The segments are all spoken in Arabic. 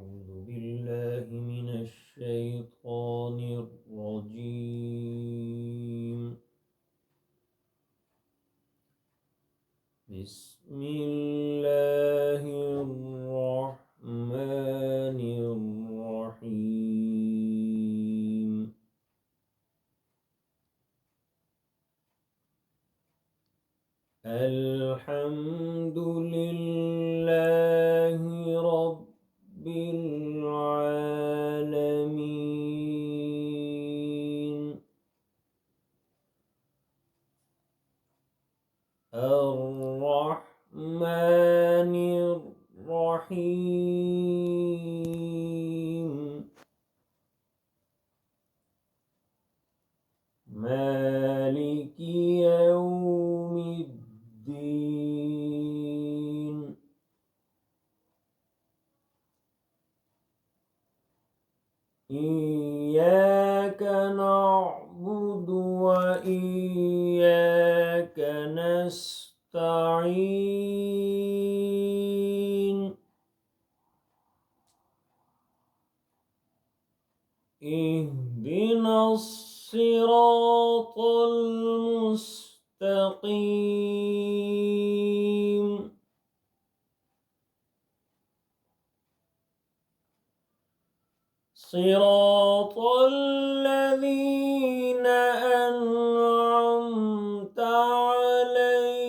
أعوذ بالله من الشيطان الرجيم. بسم الله الرحمن الرحيم. الحمد لله رب العالمين. الرحمن الرحيم. مالك يوم الدين. إياك نعبد وإياك نستعين. اهدنا الصراط المستقيم. صراط الذين أنعمت عليهم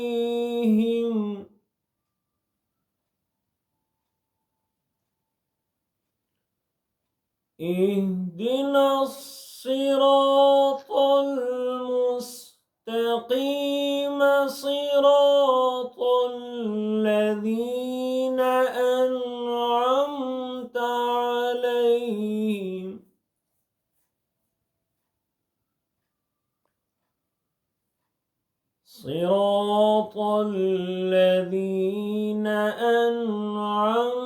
اهدنا الصراط المستقيم. صراط الذين أنعمت عليهم صراط الذين أنعمت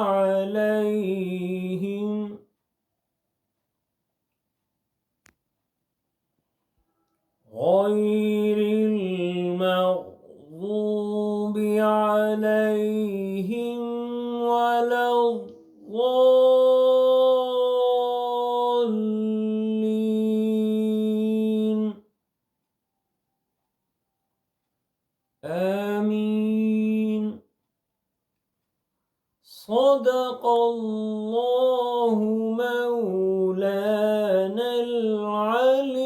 عليهم غير المغضوب عليهم ولا الضالين. آمين. صدق الله مولانا العلي